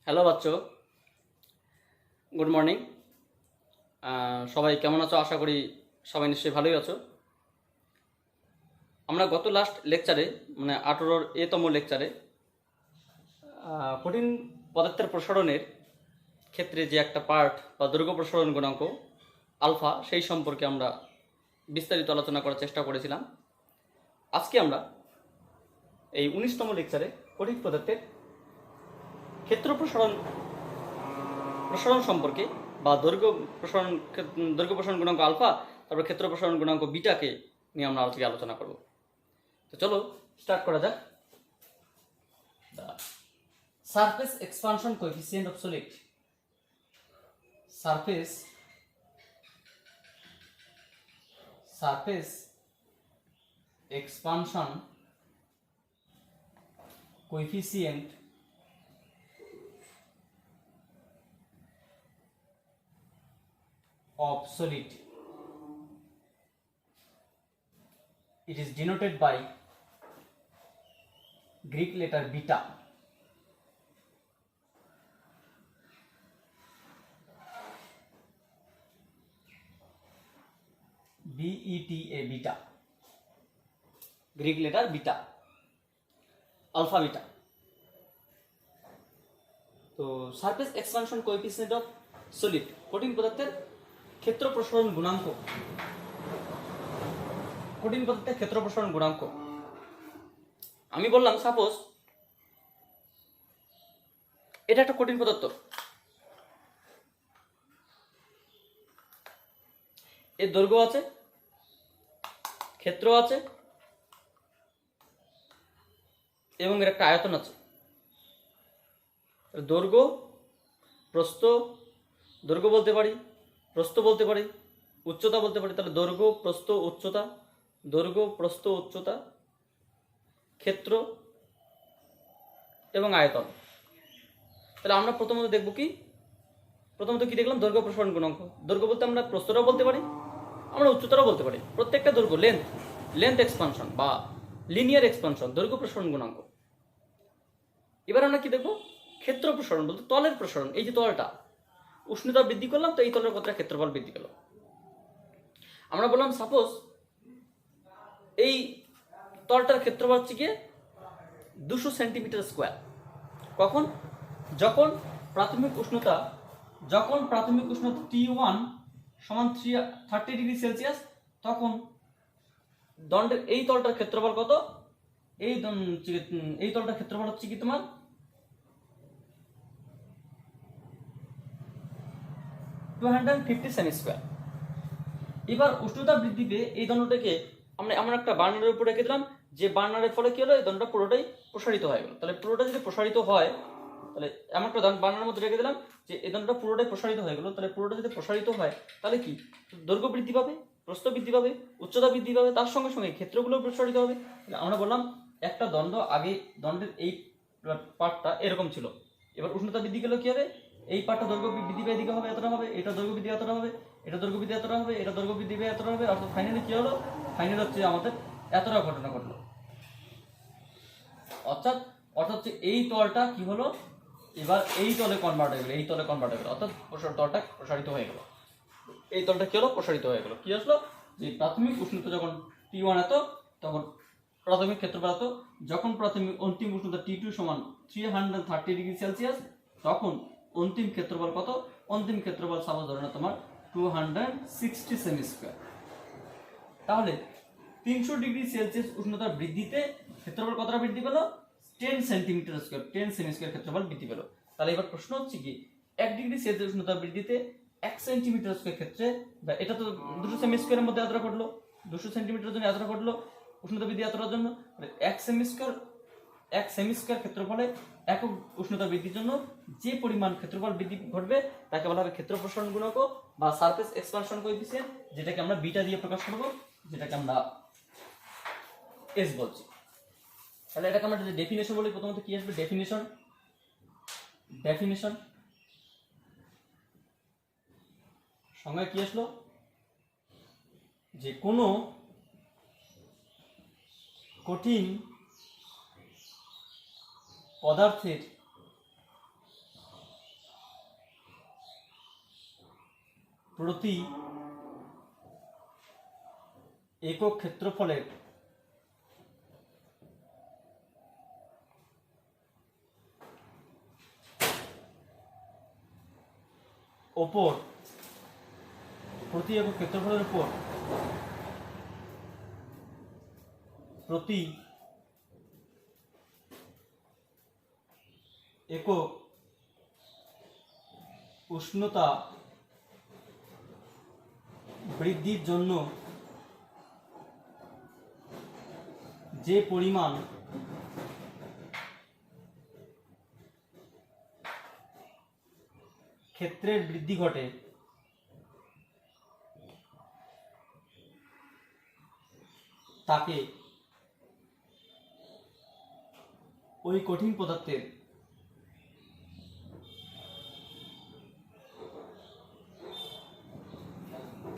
Hello বাচ্চো, good morning. সবাই কেমন আছো? আশা করি সবাই নিশ্চয়ই ভালোই আছো। আমরা গত লাস্ট লেকচারে মানে 18-র এতম লেকচারে কঠিন পদার্থের প্রসারণের ক্ষেত্রে যে একটা পার্ট বা দৈর্ঘ্য প্রসারণ গুণাঙ্ক আলফা, সেই সম্পর্কে আমরা বিস্তারিত আলোচনা করার চেষ্টা করেছিলাম। আজকে আমরা এই 19তম লেকচারে কঠিন পদার্থের ক্ষেত্র প্রসারণ সম্পর্কে বা দৈর্ঘ্য প্রসারণ গুণাঙ্ক আলফা, তারপর ক্ষেত্র প্রসারণ গুণাঙ্ক বিটাকে নিয়ে আমরা আজকে আলোচনা করব। তো চলো স্টার্ট করা যাক। Surface expansion coefficient of solid. Surface expansion coefficient of solid. It is denoted by Greek letter beta. B-E-T-A, beta. Greek letter beta. Alpha beta. তো surface expansion coefficient of solid, কঠিন পদার্থের ক্ষেত্র প্রসারণ গুণাঙ্ক। কঠিন পদার্থের ক্ষেত্র প্রসারণ গুণাঙ্ক আমি বললাম, সাপোজ এটা একটা কঠিন পদার্থ, এর দৈর্ঘ্য আছে, ক্ষেত্র আছে এবং এর একটা আয়তন আছে। দৈর্ঘ্য প্রস্থ, দৈর্ঘ্য বলতে পারি, প্রস্থ বলতে পারি, উচ্চতা বলতে পারি। তাহলে দৈর্ঘ্য প্রস্থ উচ্চতা, দৈর্ঘ্য প্রস্থ উচ্চতা, ক্ষেত্র এবং আয়তন। তাহলে আমরা প্রথমত দেখব কি, প্রথমত কি দেখলাম? দৈর্ঘ্য প্রসারণ গুণাঙ্ক। দৈর্ঘ্য বলতে আমরা প্রস্থটাও বলতে পারি, আমরা উচ্চতাটাও বলতে পারি। প্রত্যেকটা দৈর্ঘ্য, লেন্থ এক্সপানশন বা লিনিয়ার এক্সপানশন, দৈর্ঘ্য প্রসারণ গুণাঙ্ক। এবার আমরা কি দেখব? ক্ষেত্র প্রসারণ বলতে তলের প্রসারণ। এই যে তলটা, উষ্ণতা বৃদ্ধি করলাম, তো এই তলের কতটা ক্ষেত্রফল বৃদ্ধি পেল। আমরা বললাম সাপোজ এই তলটার ক্ষেত্রফল হচ্ছে গিয়ে 200 সেন্টিমিটার স্কোয়ার। কখন? যখন প্রাথমিক উষ্ণতা T1 সমান 30 ডিগ্রি সেলসিয়াস, তখন দণ্ডের এই তলটার ক্ষেত্রফল কত? এই তলটার ক্ষেত্রফল হচ্ছে কি তোমার 250 সেমি স্কোয়ার। এবার উষ্ণতা বৃদ্ধি পেয়ে এই দণ্ডটাকে আমরা একটা বার্নারের উপর রেখে দিলাম, যে বার্নারের ফলে কি হলো? এই দণ্ডটা পুরোটাই প্রসারিত হয়ে গেল। তাহলে পুরোটা যদি প্রসারিত হয়, তাহলে এমন একটা বার্নারের মধ্যে রেখে দিলাম যে এই দণ্ডটা পুরোটাই প্রসারিত হয়ে গেল। তাহলে পুরোটা যদি প্রসারিত হয়, তাহলে কি দৈর্ঘ্য বৃদ্ধি পাবে, প্রস্থ বৃদ্ধি পাবে, উচ্চতা বৃদ্ধি পাবে, তার সঙ্গে সঙ্গে ক্ষেত্রগুলো প্রসারিত হবে। আমরা বললাম একটা দণ্ড, আগে দণ্ডের এই পার্টটা এরকম ছিল, এবার উষ্ণতা বৃদ্ধি গেলে কি হবে? এই পার্টটা দৈর্ঘ্য বৃদ্ধি পেয়ে এদিকে হবে, এতটা হবে, এটা দৈর্ঘ্য বৃদ্ধি এতটা হবে, এটা দৈর্ঘ্য বৃদ্ধি এতটা হবে, এটা দৈর্ঘ্য বৃদ্ধি পেয়ে এতটা হবে। অর্থাৎ ফাইনালি কি হলো? ফাইনাল হচ্ছে আমাদের এতটা ঘটনা ঘটলো। অর্থাৎ হচ্ছে এই তলটা কি হলো? এবার এই তলে কনভার্ট হয়ে গেল, এই তলে কনভার্ট হয়ে গেল, অর্থাৎ তলটা প্রসারিত হয়ে গেল। এই তলটা কি হলো? প্রসারিত হয়ে গেল। কি আসলো? যে প্রাথমিক উষ্ণতা যখন T1 এত, তখন প্রাথমিক ক্ষেত্রফল এত। যখন অন্তিম উষ্ণতা T2 সমান 330 ডিগ্রি সেলসিয়াস, তখন অন্তিম ক্ষেত্রফল কত? অন্তিম ক্ষেত্রফল সাপোজ ধরে না তোমার 260 সেমি স্কোয়ার। তাহলে 300 ডিগ্রি সেলসিয়াস উষ্ণতা বৃদ্ধিতে ক্ষেত্রফল কতটা বৃদ্ধি পেল? 10 সেন্টিমিটার স্কোয়ার, 10 সেমি স্কোয়ার ক্ষেত্রফল বৃদ্ধি পেল। তাহলে এবার প্রশ্ন হচ্ছে কি, 1 ডিগ্রি সেলসিয়াস উষ্ণতা বৃদ্ধিতে 1 সেন্টিমিটার স্কোয়ার ক্ষেত্রে, এটা তো 200 সেমি স্কোয়ারের মধ্যে এতটা ঘটলো, 200 সেন্টিমিটার জন্য এতটা ঘটলো উষ্ণতা বৃদ্ধি, এতটার জন্য 1 সেমি স্কোয়ার ক্ষেত্রফলে একক উষ্ণতা বৃদ্ধির জন্য যে পরিমাণ ক্ষেত্রফল বৃদ্ধি ঘটবে তাকে বলা হবে ক্ষেত্র প্রসারণ গুণাঙ্ক বা সারফেস এক্সপানশন কোএফিসিয়েন্ট, যেটাকে আমরা বিটা দিয়ে প্রকাশ করব, যেটাকে আমরা এস বলছি। তাহলে এটাকে আমরা যদি ডেফিনেশন বলি, প্রথমত কি আসবে? ডেফিনেশন সংজ্ঞায় কি আসলো? যে কোনো কঠিন পদার্থের প্রতি একক ক্ষেত্রফলের ওপর প্রতি একক ক্ষেত্রফলের উপর প্রতি একক উষ্ণতা বৃদ্ধির জন্য যে পরিমাণ ক্ষেত্রের বৃদ্ধি ঘটে তাকে ওই কঠিন পদার্থের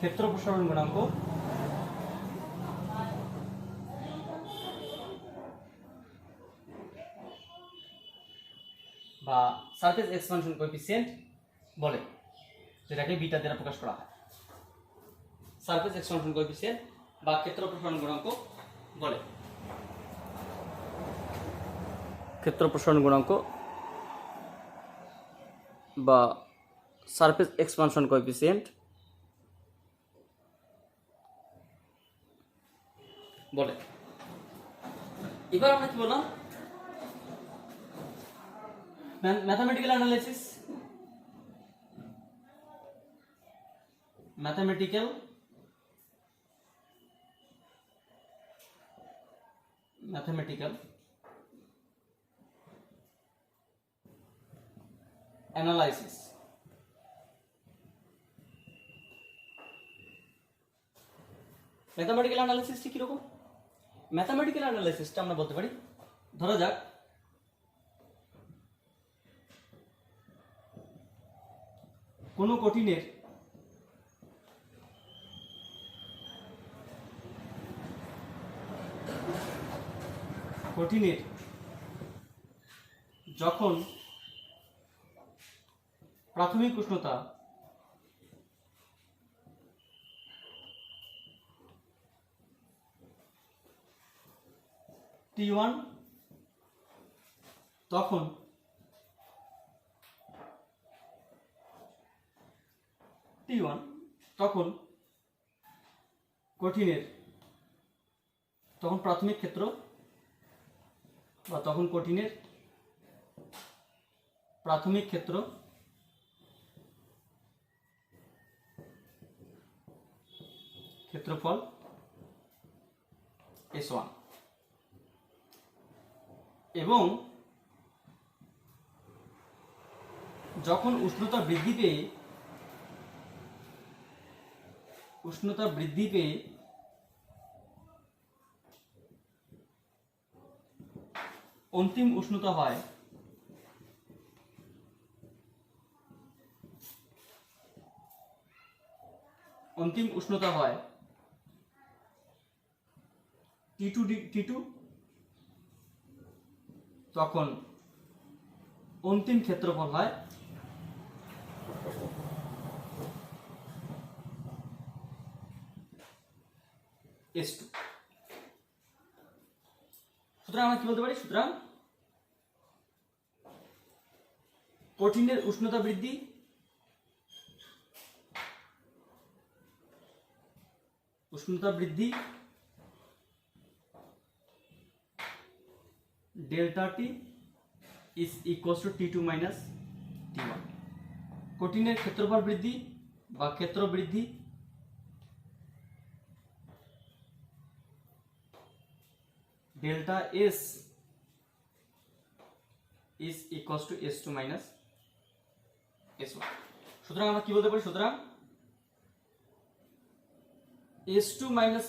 ক্ষেত্র প্রসারণ গুণাঙ্ক বা সারফেস এক্সপানশন কোএফিসিয়েন্ট বলে, যেটাকে বিটা দ্বারা প্রকাশ করা হয়। সারফেস এক্সপানশন কোএফিসিয়েন্ট বা ক্ষেত্র প্রসারণ গুণাঙ্ক বলে। ক্ষেত্র প্রসারণ গুণাঙ্ক বা সারফেস এক্সপানশন কোএফিসিয়েন্ট বলে। এবার আমরা কি বললাম, mathematical analysis. Mathematical analysis. Mathematical অ্যানালাইসিসটি কিরকম? ম্যাথমেটিক্যাল অ্যানালাইসিসটা আমরা বলতে পারি, ধরা যাক কোনো কঠিনের যখন প্রাথমিক উষ্ণতা T1 তখন কঠিনের প্রাথমিক ক্ষেত্র বা কঠিনের প্রাথমিক ক্ষেত্রফল S1 এবং যখন উষ্ণতা বৃদ্ধি পেয়ে অন্তিম উষ্ণতা হয় T2 তখন অন্তিম ক্ষেত্রফল হয় S2। সুতরাং আমরা কি বলতে পারি, সুতরাং কঠিনের উষ্ণতা বৃদ্ধি delta T is equals to T2 minus T1। কঠিনের ক্ষেত্রফল বৃদ্ধি বা ক্ষেত্র বৃদ্ধি delta S is equals to S2 minus S1। সুতরাং আমরা কি বলতে পারি, সুতরাং S2 minus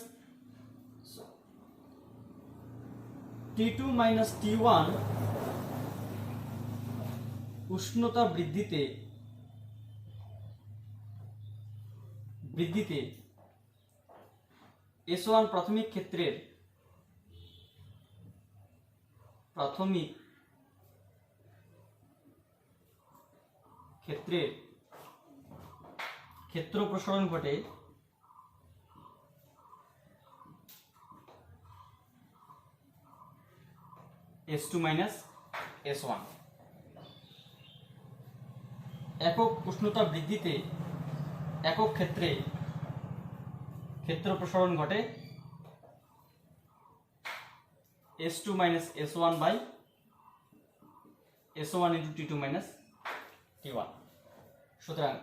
T2 minus T1 উষ্ণতা বৃদ্ধিতে S1 প্রাথমিক ক্ষেত্রের ক্ষেত্র প্রসারণ ঘটে S2 মাইনাস S1। একক উষ্ণতা বৃদ্ধিতে একক ক্ষেত্রে ক্ষেত্র প্রসারণ ঘটে S2 minus S1 by S1 into T2 minus T1। সুতরাং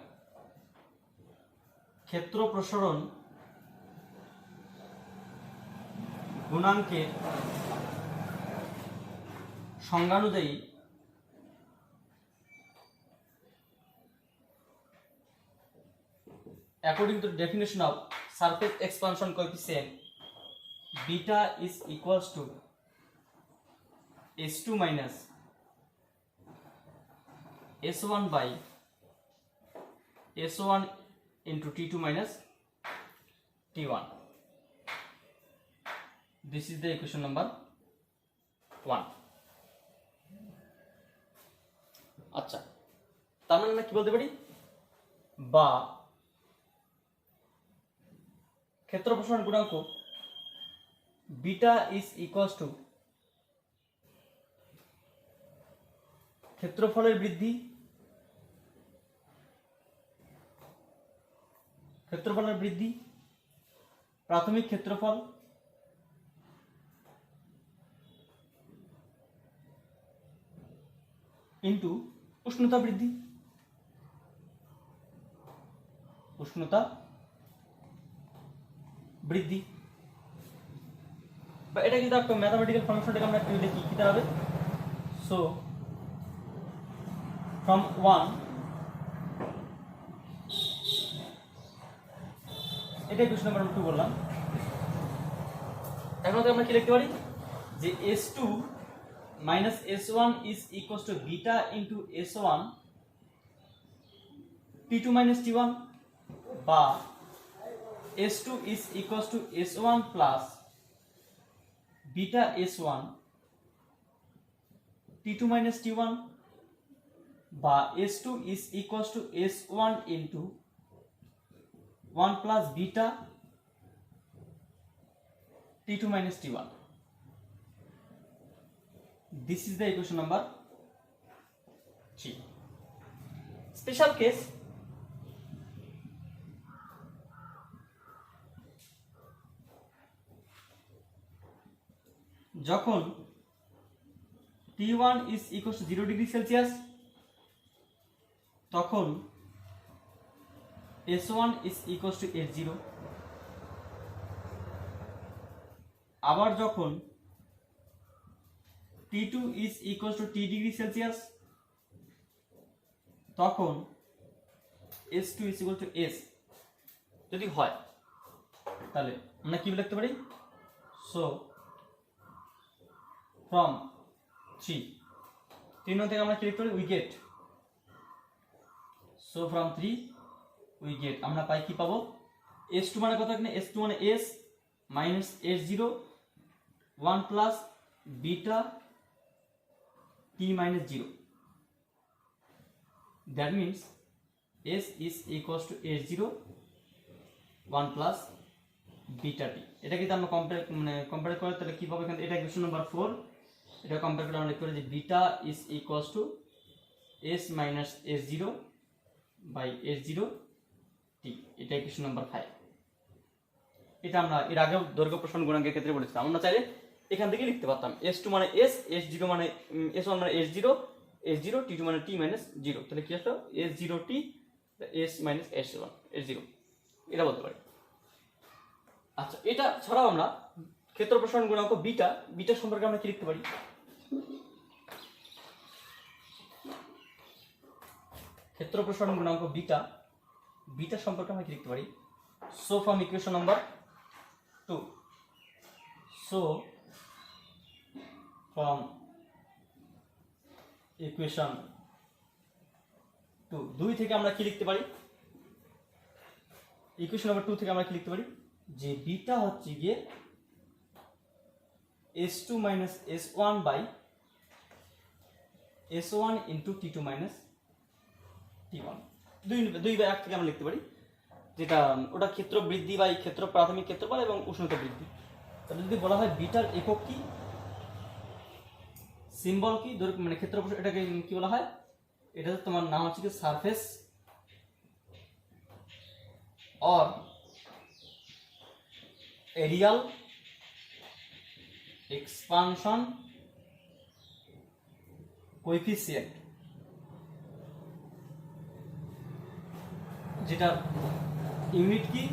ক্ষেত্র প্রসারণ গুণাঙ্কের সংজ্ঞানুযায়ী according to the definition of surface expansion coefficient, beta is equals to S2 minus S1 by S1 into T2 minus T1. This is the equation number 1. আচ্ছা, তার মানে আমরা কি বলতে পারি, বা ক্ষেত্র প্রসারণ গুণাঙ্ক বিটা ইজ ইকুয়ালস টু ক্ষেত্রফলের বৃদ্ধি প্রাথমিক ক্ষেত্রফল ইন্টু উষ্ণতা বৃদ্ধি বা এটা কিন্তু একটা ম্যাথমেটিক্যাল ফাংশনটাকে আমরা একটু লিখি কি দাঁড়াবে। সো ফ্রম 1 এটা ইকুয়েশন নাম্বার 2 বললাম। এখন আমরা কি লিখতে পারি যে S2 minus S1 is equals to beta into S1 T2 minus T1 বা S2 is equals to S1 plus beta S1 T2 minus T1 বা S2 is equals to S1 into 1 plus beta T2 minus T1. This is the equation number 3. Special case, যখন T1 is equals to 0 degree Celsius তখন S1 is equals to S0। আবার যখন T2 is equals to T degree Celsius তখন S2 is equal to S যদি হয় তাহলে আমরা কি লিখতে পারি। সো ফ্রম 3 থেকে আমরা কি লিখতে পারি, we get. So from 3 we get আমরা পাই কি পাবো, S2 মানে কত, এখানে S2 মানে S minus S0 1 plus beta T minus 0. That means S is equals to S0 1 plus beta T। এটা কিন্তু আমরা কম্পেয়ার করি তাহলে কি পাবো, এখানে এটা ইকুয়েশন নাম্বার 4। এটা কম্পেয়ার করে আমরা লিখতে পারি যে beta is equals to S minus S0 by S0 T। এটা ইকুয়েশন নাম্বার 5। এটা আমরা এর আগেও দৈর্ঘ্য প্রসারণ গুণাঙ্কের ক্ষেত্রে বলেছিলাম। আমরা চাইলে এখান থেকে লিখতে পারতাম S2 মানে S, S0 মানে S1 মানে S0, S0 T2 মানে T minus 0। তাহলে কি আসলো, S0T S minus S1 S0, এটা বলতে পারি। আচ্ছা, এটা ছাড়াও আমরা ক্ষেত্র প্রসারণ গুণাঙ্ক বিটা সম্পর্কে আমরা কি লিখতে পারি, ক্ষেত্র প্রসারণ গুণাঙ্ক বিটা সম্পর্কে আমরা কি লিখতে পারি। So from equation number 2, so from equation 2 থেকে আমরা কি লিখতে পারি, ইকুয়েশন নাম্বার 2 থেকে আমরা কি লিখতে পারি যে বিটা হচ্ছে গিয়ে S2 minus S1 by S1 into T2 minus T1। দুই ভাগ থেকে আমরা লিখতে পারি। যেটা ওটা ক্ষেত্র বৃদ্ধি বা এই ক্ষেত্র প্রাথমিক ক্ষেত্রফল এবং উষ্ণতা বৃদ্ধি। তাহলে যদি বলা হয় বিটার একক কি, সিম্বল কি, মানে ক্ষেত্র, এটাকে কি বলা হয়, এটা তোমার নাম হচ্ছে কি surface or areal expansion coefficient, যেটা ইউনিট কি,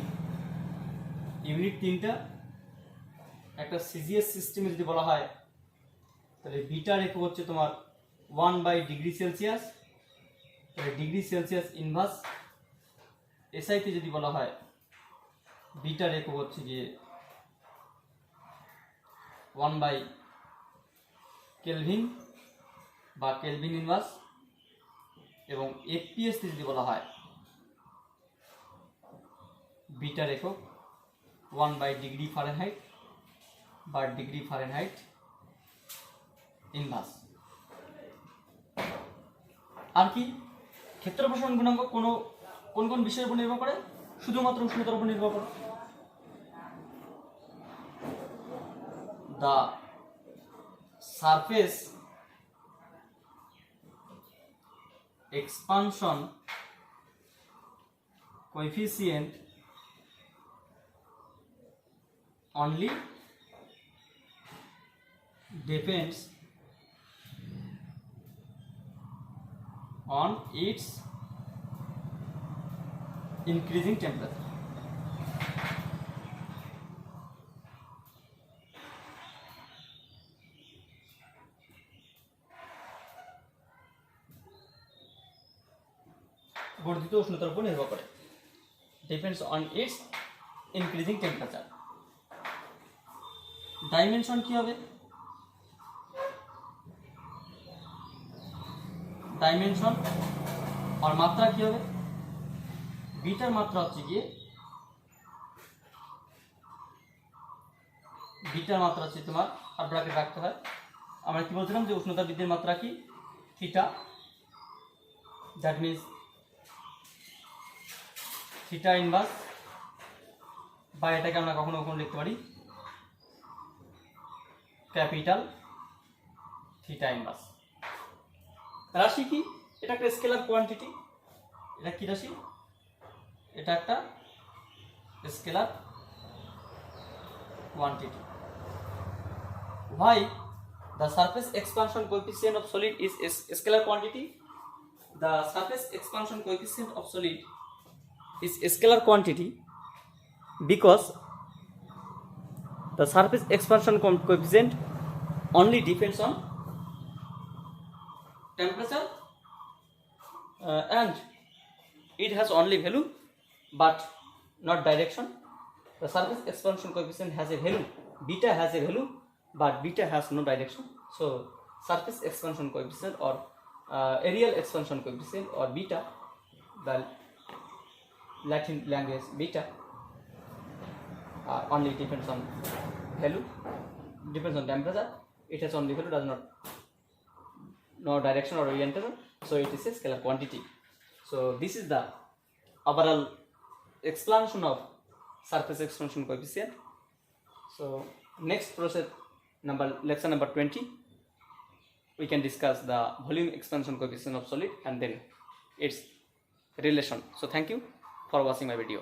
ইউনিট তিনটা। একটা সিজিএস সিস্টেমে যদি বলা হয় তাহলে বিটার একক হচ্ছে তোমার 1/ডিগ্রি সেলসিয়াস, তাহলে ডিগ্রি সেলসিয়াস ইনভার্স। এসআইতে যদি বলা হয় বিটার একক হচ্ছে গিয়ে 1/কেলভিন বা কেলভিন ইনভার্স, এবং এফপিএসতে যদি বলা হয় বিটার একক 1/ডিগ্রি ফারেনহাইট বা ডিগ্রি ফারেনহাইট ইনভার্স। আর কি ক্ষেত্র প্রসারণ গুণাঙ্ক কোন কোন বিষয়ের উপর নির্ভর করে? শুধুমাত্র উষ্ণতার উপর নির্ভর করে। The surface expansion coefficient only depends on its increasing temperature. বর্ধিত উষ্ণতার উপর নির্ভর করে, depends on its increasing temperature. Dimension কি হবে? ডাইমেনশন আর মাত্রা কি হবে? বিটার মাত্রা হচ্ছে গিয়ে, বিটার মাত্রা হচ্ছে তোমার, আর ব্র্যাকেট রাখতে হয়। আমরা কি বলছিলাম যে উষ্ণতা বৃদ্ধির মাত্রা কি? Theta, that means theta inverse, বা এটাকে আমরা কখনো কখনো লিখতে পারি ক্যাপিটাল থিটা ইনভার্স। রাশি কি? এটা একটা স্কেলার কোয়ান্টিটি। এটা কি রাশি? এটা একটা scalar quantity. Why the surface expansion coefficient of solid is a scalar quantity? The surface expansion coefficient of solid is a scalar quantity because the surface expansion coefficient only depends on temperature and it has only value but not direction. The surface expansion coefficient has a value, beta has a value, but beta has no direction. So surface expansion coefficient or areal expansion coefficient or beta, the Latin language beta, only depends on value, depends on temperature. It has only value, does not no direction or orientation. So it is a scalar quantity. So this is the overall explanation of surface expansion coefficient. So next process, lecture number 20, we can discuss the volume expansion coefficient of solid and then its relation. So thank you for watching my video.